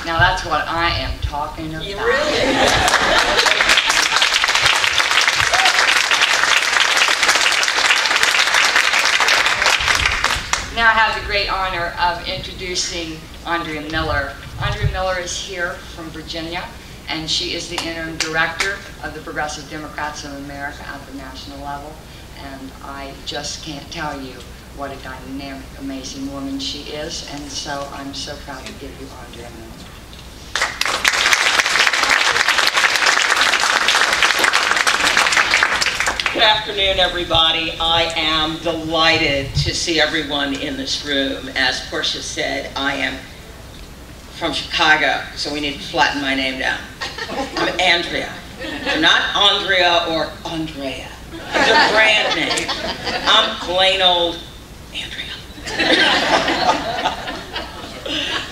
Now that's what I am talking about. You really? Now I have the great honor of introducing Andrea Miller. Andrea Miller is here from Virginia, and she is the interim director of the Progressive Democrats of America at the national level. And I just can't tell you what a dynamic, amazing woman she is, and so I'm so proud to give you Andrea Miller. Good afternoon, everybody. I am delighted to see everyone in this room. As Portia said, I am from Chicago, so we need to flatten my name down. I'm Andrea. I'm not Andrea or Andrea. It's a brand name. I'm plain old Andrea.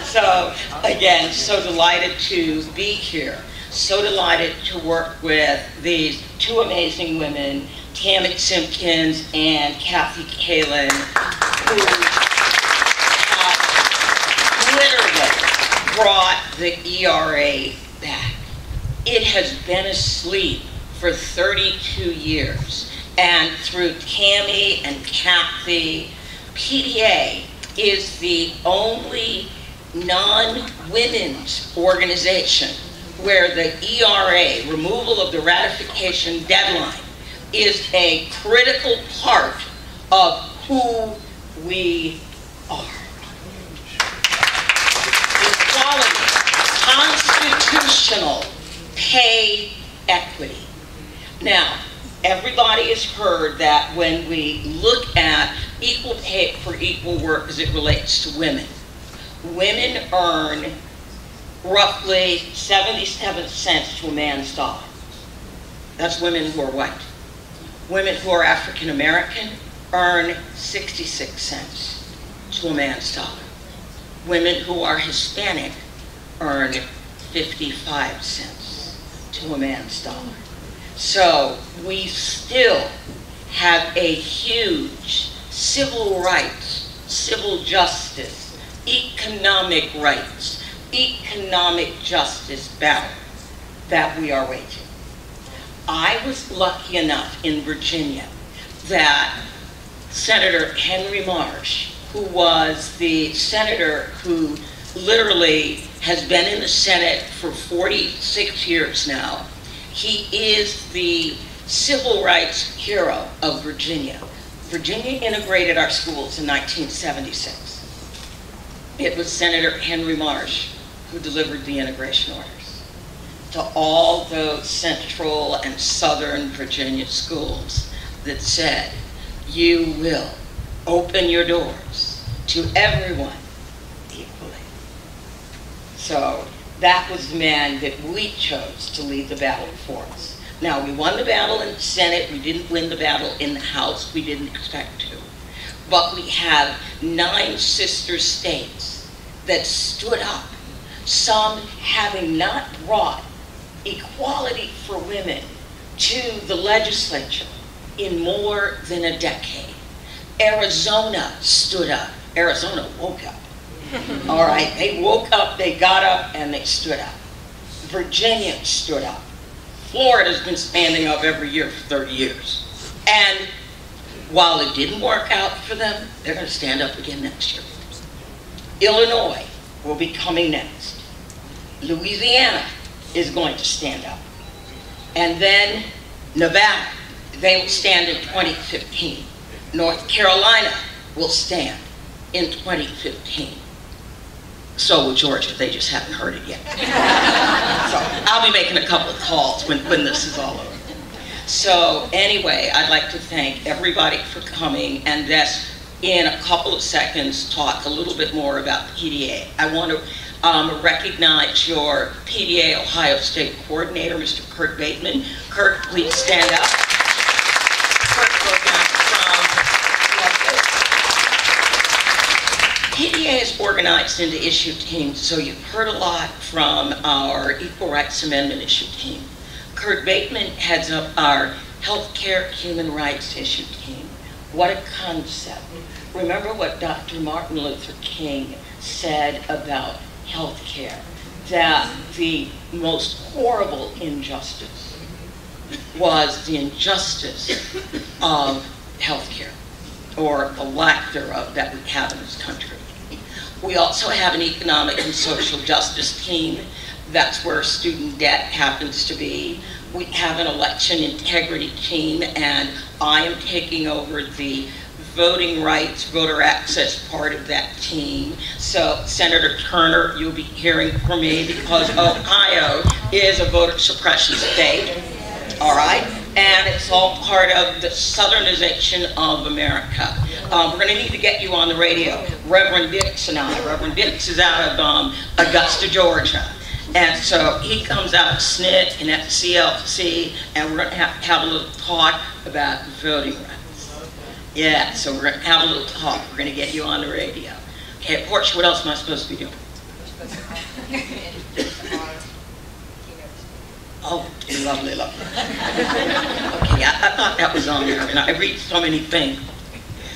So, again, so delighted to be here. So delighted to work with these two amazing women, Tammy Simpkins and Kathy Kalin, who have literally brought the ERA back. It has been asleep for 32 years. And through Tammy and Kathy, PDA is the only non-women's organization where the ERA, removal of the ratification deadline, is a critical part of who we are. Equality, constitutional pay equity. Now, everybody has heard that when we look at equal pay for equal work as it relates to women, women earn roughly 77 cents to a man's dollar. That's women who are white. Women who are African American earn 66 cents to a man's dollar. Women who are Hispanic earn 55 cents to a man's dollar. So we still have a huge civil rights, civil justice, economic rights, economic justice battle that we are waging. I was lucky enough in Virginia that Senator Henry Marsh, who was the senator who literally has been in the Senate for 46 years now, he is the civil rights hero of Virginia. Virginia integrated our schools in 1976. It was Senator Henry Marsh who delivered the integration orders to all those central and southern Virginia schools that said, you will open your doors to everyone equally. So that was the man that we chose to lead the battle for us. Now, we won the battle in the Senate. We didn't win the battle in the House. We didn't expect to. But we have 9 sister states that stood up, some having not brought equality for women to the legislature in more than a decade. Arizona stood up. Arizona woke up. All right, they woke up, they got up, and they stood up. Virginia stood up. Florida's been standing up every year for 30 years. And while it didn't work out for them, they're going to stand up again next year. Illinois will be coming next. Louisiana is going to stand up. And then Nevada, they will stand in 2015. North Carolina will stand in 2015. So will Georgia, they just haven't heard it yet. So I'll be making a couple of calls when this is all over. So anyway, I'd like to thank everybody for coming, and just in a couple of seconds talk a little bit more about PDA. I want to recognize your PDA Ohio State Coordinator, Mr. Kurt Bateman. Kurt, please stand up. Kurt broke out from PDA is organized into issue teams, so you've heard a lot from our Equal Rights Amendment issue team. Kurt Bateman heads up our Healthcare Human Rights issue team. What a concept. Remember what Dr. Martin Luther King said about healthcare, that the most horrible injustice was the injustice of healthcare, or the lack thereof that we have in this country. We also have an economic and social justice team. That's where student debt happens to be. We have an election integrity team, and I am taking over the voting rights, voter access part of that team. So Senator Turner, you'll be hearing from me because Ohio is a voter suppression state, all right? And it's all part of the Southernization of America. We're gonna need to get you on the radio. Reverend Dix and I. Reverend Dix is out of Augusta, Georgia. And so he comes out of SNIT and at CLC, and we're gonna have a little talk about voting rights. Yeah, so we're gonna have a little talk. We're gonna get you on the radio. Okay, Portia, what else am I supposed to be doing? Oh, lovely, lovely. Okay, I thought that was on there, and I read so many things.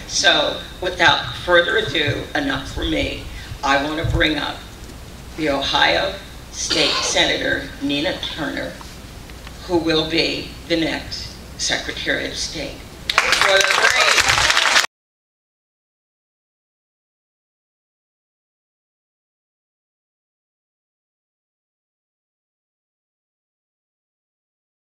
So, without further ado, enough for me, I want to bring up the Ohio State Senator Nina Turner, who will be the next Secretary of State.